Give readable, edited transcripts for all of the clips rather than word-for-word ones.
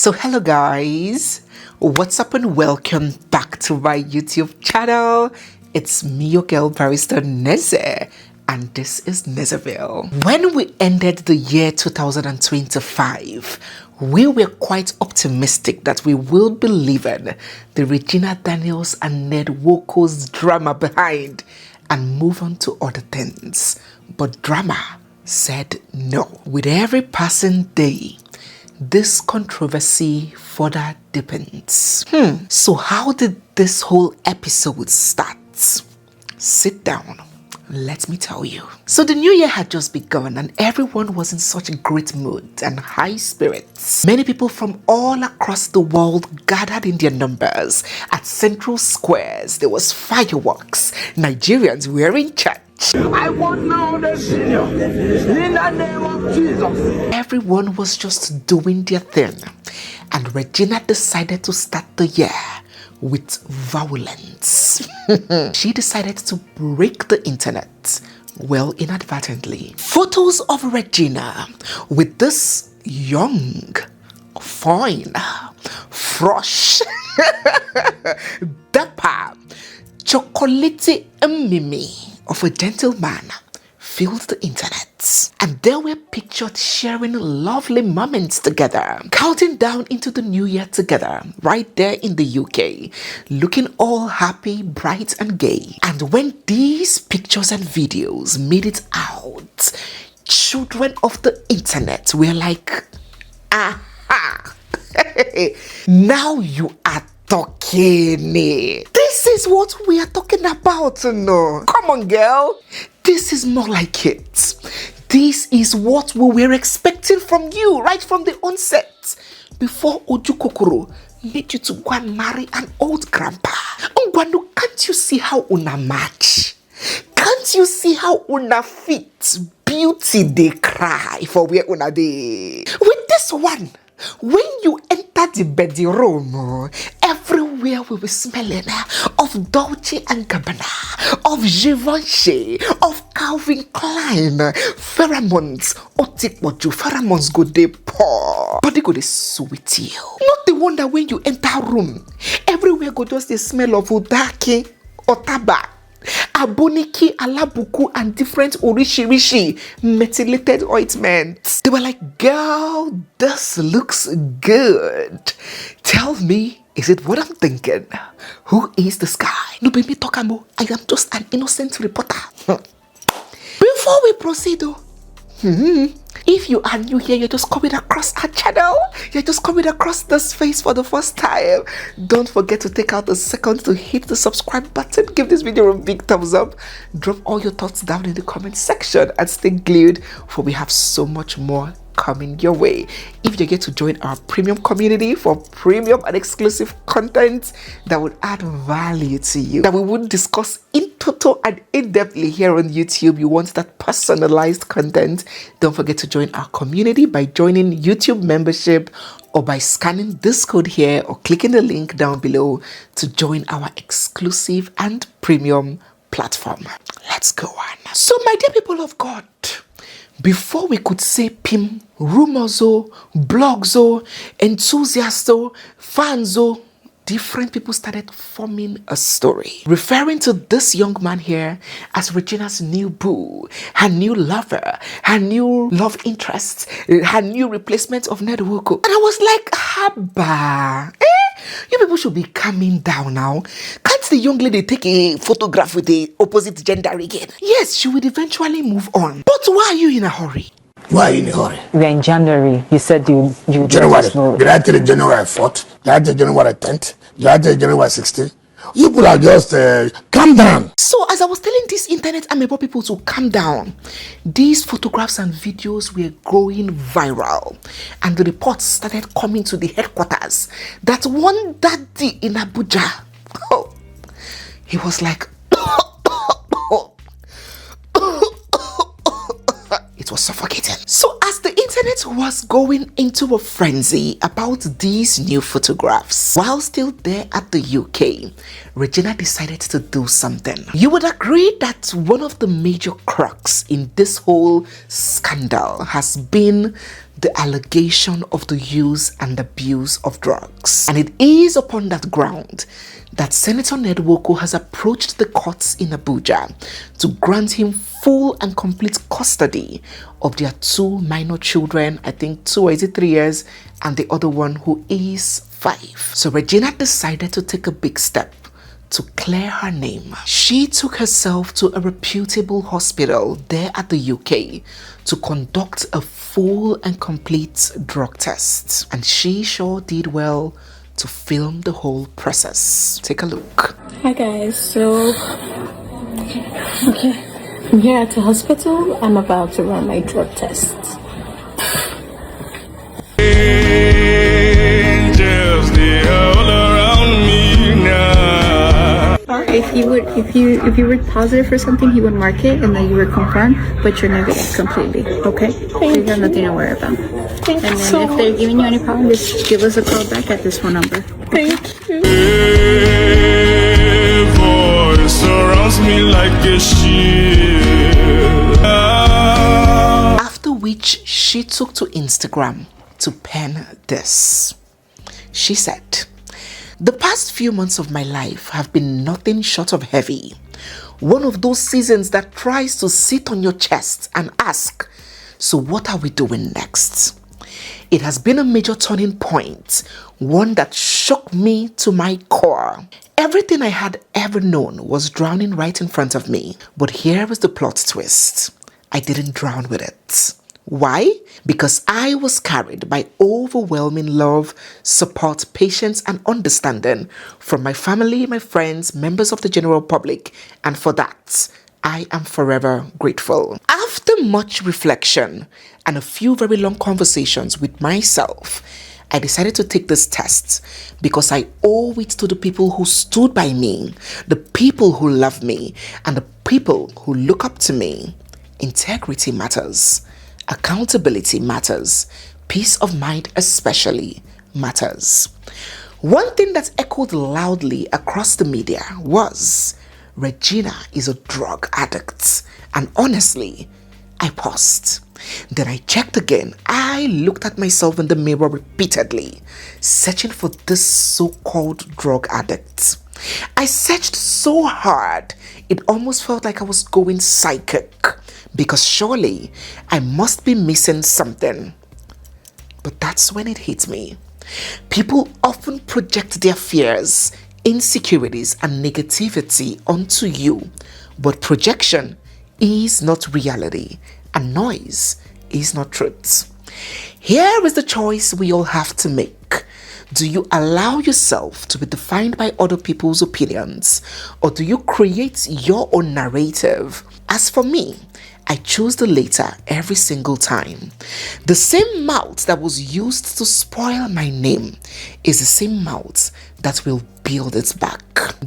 So hello guys, what's up and welcome back to my YouTube channel. It's me, your girl barrister Neze, and this is Nezeville. When we ended the year 2025, we were quite optimistic that we will be leaving the Regina Daniels and Ned Nwoko's drama behind and move on to other things. But drama said no. With every passing day, this controversy further deepens. So how did this whole episode start? Sit down. Let me tell you. So the new year had just begun and everyone was in such a great mood and high spirits. Many people from all across the world gathered in their numbers at central squares. There was fireworks. Nigerians were in church. I want now the senior in the name of Jesus. Everyone was just doing their thing, and Regina decided to start the year with violence. She decided to break the internet, well, inadvertently. Photos of Regina with this young, fine, fresh, dapper, chocolatey mimi of a gentleman filled the internet, and they were pictured sharing lovely moments together, counting down into the new year together right there in the UK, looking all happy, bright and gay. And when these pictures and videos made it out, children of the internet were like, aha, now you are talking. This is what we are talking about, no? Come on, girl. This is more like it. This is what we were expecting from you right from the onset. Before Ojukokoro made you to go and marry an old grandpa. Ngwanu, can't you see how una match? Can't you see how una fit? Beauty they cry for where una dey. With this one, when you enter the bedroom, everywhere we were smelling of Dolce and Gabbana, of Givenchy, of Calvin Klein, pheromones, otikboju, pheromones go dey pour, body go dey sweet you. Not the one that when you enter room, everywhere go just the smell of udaki or taba, aboniki, alabuku, and different orishirishi methylated ointments. They were like, girl, this looks good. Tell me, is it what I'm thinking? Who is this guy? No, baby, Tokamo. I am just an innocent reporter. Before we proceed, though, if you are new here, you're just coming across our channel, you're just coming across this face for the first time, don't forget to take out a second to hit the subscribe button, give this video a big thumbs up, drop all your thoughts down in the comment section, and stay glued, for we have so much more coming your way. If you get to join our premium community for premium and exclusive content that would add value to you, that we would discuss in total and in-depthly here on YouTube, you want that personalized content, don't forget to join our community by joining YouTube membership or by scanning this code here or clicking the link down below to join our exclusive and premium platform. Let's go on. So my dear people of God, before we could say pim, rumors, blogs, enthusiasts, fans, different people started forming a story referring to this young man here as Regina's new boo, her new lover, her new love interest, her new replacement of Ned Nwoko. And I was like, haba, you people should be calming down now. Can't the young lady take a photograph with the opposite gender again? Yes, she would eventually move on. But why are you in a hurry? Why are you in a hurry? We're in January. You said you January. Did I tell you January 4th? Did I tell you January 10th? Did I tell you January 16th? You people are just calm down. So as I was telling this internet amebo people to calm down, these photographs and videos were going viral, and the reports started coming to the headquarters that one daddy in Abuja, he was like, It was suffocating. So as the internet was going into a frenzy about these new photographs, while still there at the UK, Regina decided to do something. You would agree that one of the major crux in this whole scandal has been the allegation of the use and abuse of drugs. And it is upon that ground that Senator Ned Nwoko has approached the courts in Abuja to grant him full and complete custody of their two minor children, I think 2 or is it 3 years, and the other one who is 5. So Regina decided to take a big step to clear her name. She took herself to a reputable hospital there at the UK to conduct a full and complete drug test. And she sure did well to film the whole process. Take a look. Hi guys, so okay, I'm here at the hospital. I'm about to run my drug test. Angels, they all around me now. If you were positive for something, he would mark it and then you were confirmed, but you're negative completely. Okay? So you got nothing to worry about. Thank you and then so if they're giving you any problem, just give us a call back at this phone number. Thank you. Voice surrounds me like a shield. After which she took to Instagram to pen this. She said, "The past few months of my life have been nothing short of heavy. One of those seasons that tries to sit on your chest and ask, so what are we doing next? It has been a major turning point, one that shook me to my core. Everything I had ever known was drowning right in front of me. But here is the plot twist. I didn't drown with it. Why? Because I was carried by overwhelming love, support, patience, and understanding from my family, my friends, members of the general public, and for that, I am forever grateful." After much reflection and a few very long conversations with myself, I decided to take this test because I owe it to the people who stood by me, the people who love me, and the people who look up to me. Integrity matters. Accountability matters. Peace of mind especially matters. One thing that echoed loudly across the media was, Regina is a drug addict. And honestly, I paused. Then I checked again. I looked at myself in the mirror repeatedly, searching for this so-called drug addict. I searched so hard, it almost felt like I was going psychic, because surely I must be missing something. But that's when it hit me. People often project their fears, insecurities, and negativity onto you, but projection is not reality, and noise is not truth. Here is the choice we all have to make. Do you allow yourself to be defined by other people's opinions, or do you create your own narrative? As for me, I choose the latter every single time. The same mouth that was used to spoil my name is the same mouth that will build it back.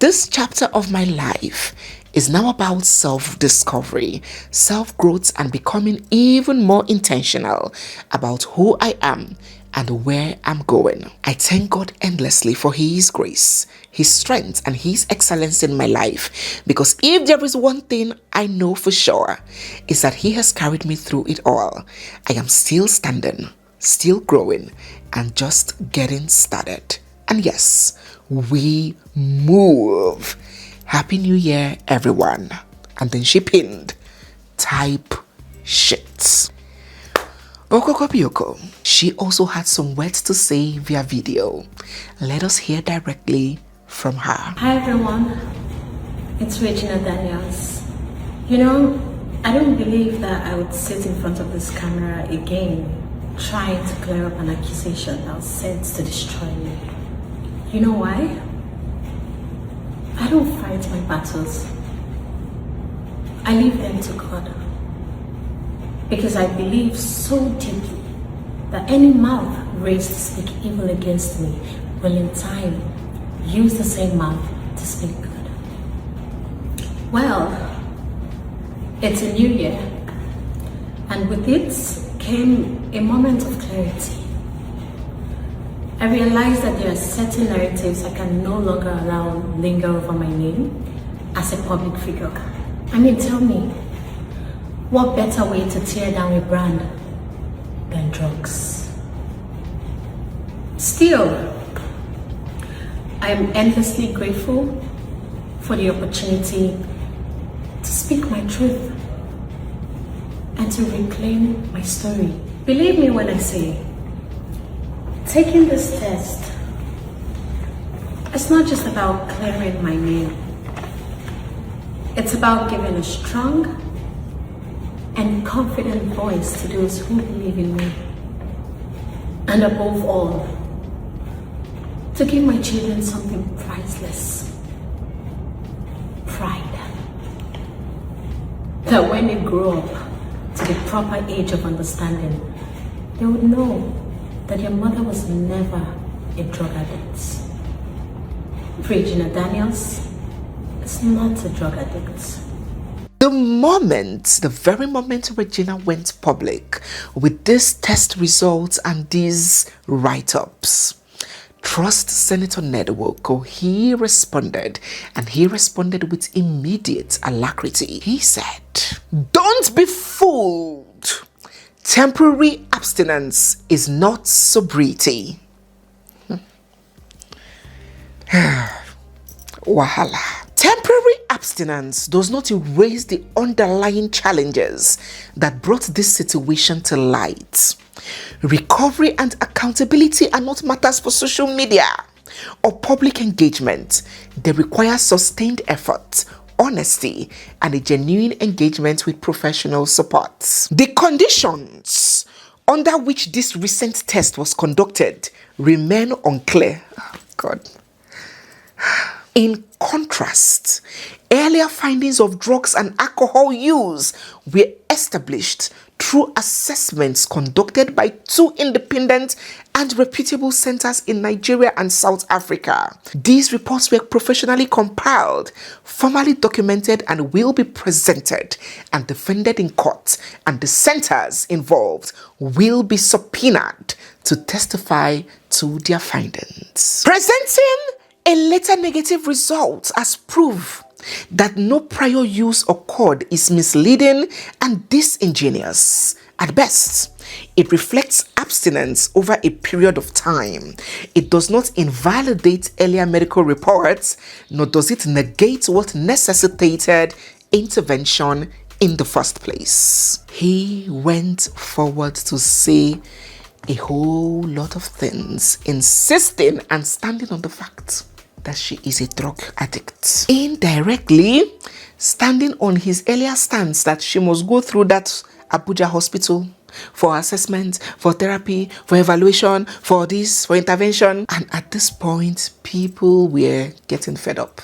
This chapter of my life is now about self-discovery, self-growth, and becoming even more intentional about who I am and where I'm going. I thank God endlessly for His grace, His strength, and His excellence in my life, because if there is one thing I know for sure, is that He has carried me through it all. I am still standing, still growing, and just getting started. And yes, we move. Happy New Year, everyone. And then she pinned, type shit. Okokopioko. She also had some words to say via video. Let us hear directly from her. Hi everyone, it's Regina Daniels. You know, I don't believe that I would sit in front of this camera again trying to clear up an accusation that was sent to destroy me. You know why? I don't fight my battles. I leave them to God. Because I believe so deeply that any mouth raised to speak evil against me will in time use the same mouth to speak good. Well, it's a new year, And with it came a moment of clarity. I realized that there are certain narratives I can no longer allow linger over my name as a public figure. I mean, tell me, what better way to tear down a brand than drugs? Still, I am endlessly grateful for the opportunity to speak my truth and to reclaim my story. Believe me when I say, taking this test, it's not just about clearing my name. It's about giving a strong and confident voice to those who believe in me. And above all, to give my children something priceless. Pride. That when they grow up to the proper age of understanding, they would know that your mother was never a drug addict. Regina Daniels is not a drug addict. The very moment Regina went public with these test results and these write-ups, trust Senator Ned Nwoko, he responded with immediate alacrity. He said, "Don't be fooled. Temporary abstinence is not sobriety." Wahala. Temporary abstinence does not erase the underlying challenges that brought this situation to light. Recovery and accountability are not matters for social media or public engagement. They require sustained effort, honesty, and a genuine engagement with professional support. The conditions under which this recent test was conducted remain unclear. Oh, God. In contrast, earlier findings of drugs and alcohol use were established through assessments conducted by 2 independent and reputable centers in Nigeria and South Africa. These reports were professionally compiled, formally documented, and will be presented and defended in court, and the centers involved will be subpoenaed to testify to their findings. Presenting a later negative result as proof that no prior use occurred is misleading and disingenuous. At best, it reflects abstinence over a period of time. It does not invalidate earlier medical reports, nor does it negate what necessitated intervention in the first place. He went forward to say a whole lot of things, insisting and standing on the fact that she is a drug addict. Indirectly, standing on his earlier stance that she must go through that Abuja hospital for assessment, for therapy, for evaluation, for this, for intervention. And at this point, people were getting fed up.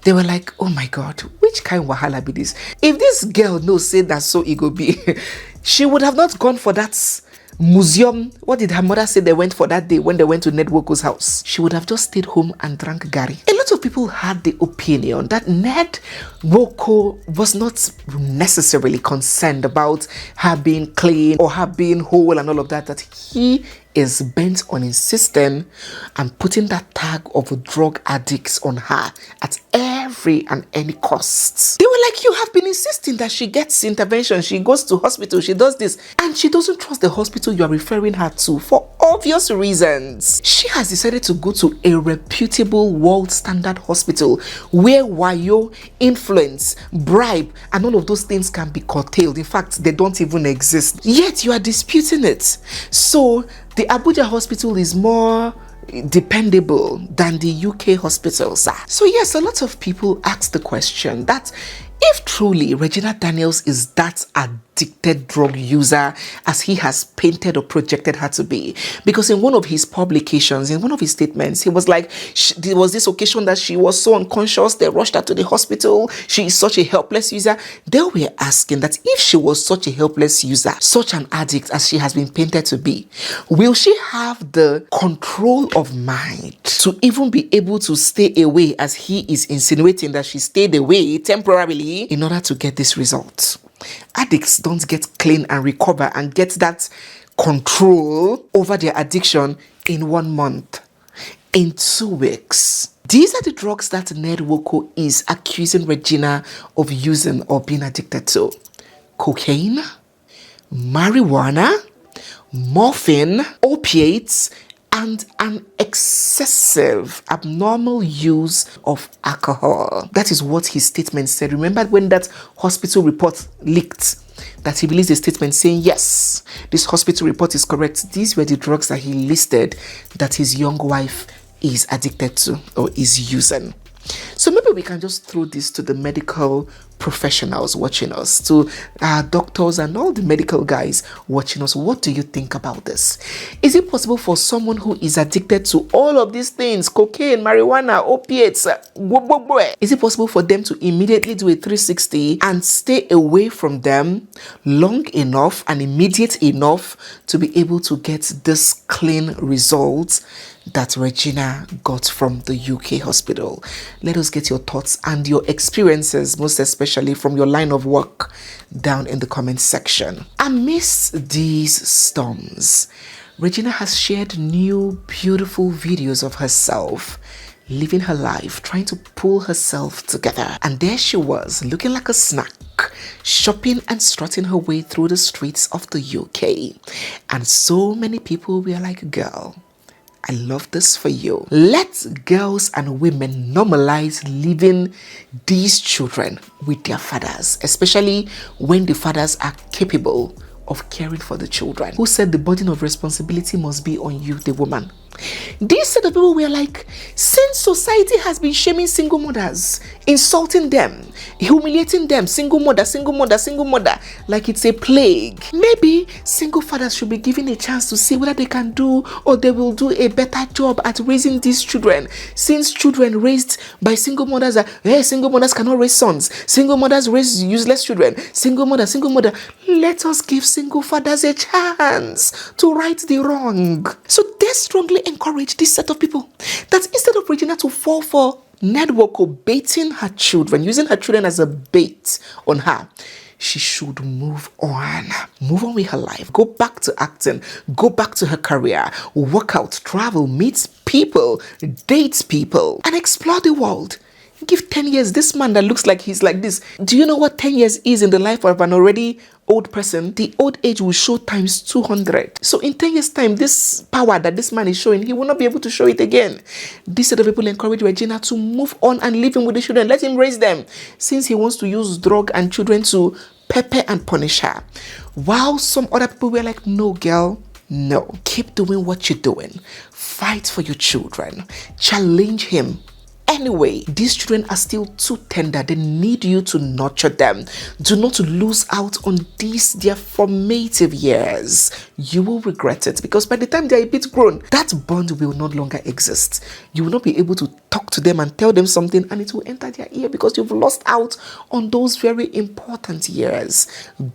They were like, oh my God, which kind of wahala be this? If this girl knows say that so it go be, she would have not gone for that museum. What did her mother say they went for that day when they went to Ned Nwoko's house? She would have just stayed home and drank gari. A lot of people had the opinion that Ned Nwoko was not necessarily concerned about her being clean or her being whole and all of that, that he is bent on insisting and putting that tag of a drug addict on her at every and any cost. They were like, you have been insisting that she gets intervention, she goes to hospital, she does this, and she doesn't trust the hospital you are referring her to for obvious reasons. She has decided to go to a reputable world standard hospital where wayo, influence, bribe, and all of those things can be curtailed. In fact, they don't even exist. Yet you are disputing it. So the Abuja hospital is more dependable than the UK hospitals are. So yes, a lot of people ask the question that if truly Regina Daniels is that addicted drug user as he has painted or projected her to be, because in one of his publications, in one of his statements, he was like, there was this occasion that she was so unconscious, they rushed her to the hospital, she is such a helpless user. They were asking that if she was such a helpless user, such an addict as she has been painted to be, will she have the control of mind to even be able to stay away, as he is insinuating that she stayed away temporarily in order to get this result? Addicts don't get clean and recover and get that control over their addiction in 1 month, in 2 weeks. These are the drugs that Ned Nwoko is accusing Regina of using or being addicted to. Cocaine, marijuana, morphine, opiates, and an excessive, abnormal use of alcohol. That is what his statement said. Remember when that hospital report leaked, that he released a statement saying, yes, this hospital report is correct. These were the drugs that he listed that his young wife is addicted to or is using. So maybe we can just throw this to the medical professionals watching us, to our doctors and all the medical guys watching us. What do you think about this? Is it possible for someone who is addicted to all of these things, cocaine, marijuana, opiates, is it possible for them to immediately do a 360 and stay away from them long enough and immediate enough to be able to get this clean results that Regina got from the UK hospital? Let us get your thoughts and your experiences, most especially from your line of work, down in the comment section. Amidst these storms, Regina has shared new beautiful videos of herself living her life, trying to pull herself together. And there she was, looking like a snack, shopping and strutting her way through the streets of the UK. And so many people were like, girl, I love this for you. Let girls and women normalize leaving these children with their fathers, especially when the fathers are capable of caring for the children. Who said the burden of responsibility must be on you, the woman? These set of people were like, since society has been shaming single mothers, insulting them, humiliating them, single mother, like it's a plague, maybe single fathers should be given a chance to see whether they can do or they will do a better job at raising these children. Since children raised by single mothers are, single mothers cannot raise sons, single mothers raise useless children, single mother, let us give single fathers a chance to right the wrong. So they strongly encourage this set of people that instead of Regina to fall for Ned Nwoko baiting her children, using her children as a bait on her, she should move on with her life, go back to acting, go back to her career, work out, travel, meet people, date people, and explore the world. Give 10 years, this man that looks like he's like this. Do you know what 10 years is in the life of an already old person? The old age will show times 200. So in 10 years time, this power that this man is showing, he will not be able to show it again. This set of people encourage Regina to move on and live him with the children. Let him raise them, since he wants to use drug and children to pepper and punish her. While some other people were like, no girl, no. Keep doing what you're doing. Fight for your children. Challenge him. Anyway, these children are still too tender. They need you to nurture them. Do not lose out on these, their formative years. You will regret it, because by the time they are a bit grown, that bond will no longer exist. You will not be able to talk to them and tell them something, and it will enter their ear because you've lost out on those very important years.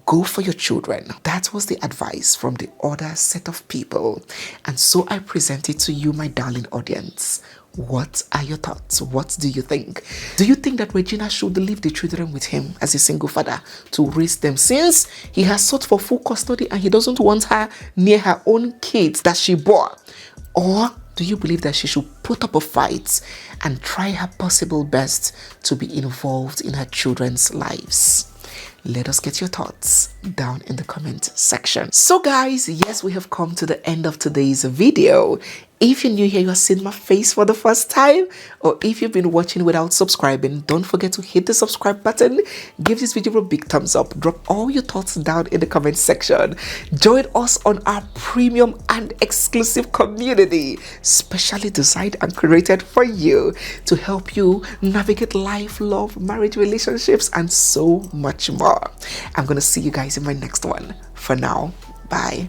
Go for your children. That was the advice from the other set of people. And so I present it to you, my darling audience. What are your thoughts? What do you think? Do you think that Regina should leave the children with him as a single father to raise them, since he has sought for full custody and he doesn't want her near her own kids that she bore? Or do you believe that she should put up a fight and try her possible best to be involved in her children's lives? Let us get your thoughts down in the comment section. So guys, yes, we have come to the end of today's video. If you're new here, you're seeing my face for the first time, or if you've been watching without subscribing, don't forget to hit the subscribe button. Give this video a big thumbs up. Drop all your thoughts down in the comment section. Join us on our premium and exclusive community, specially designed and created for you to help you navigate life, love, marriage, relationships, and so much more. I'm going to see you guys in my next one. For now, bye.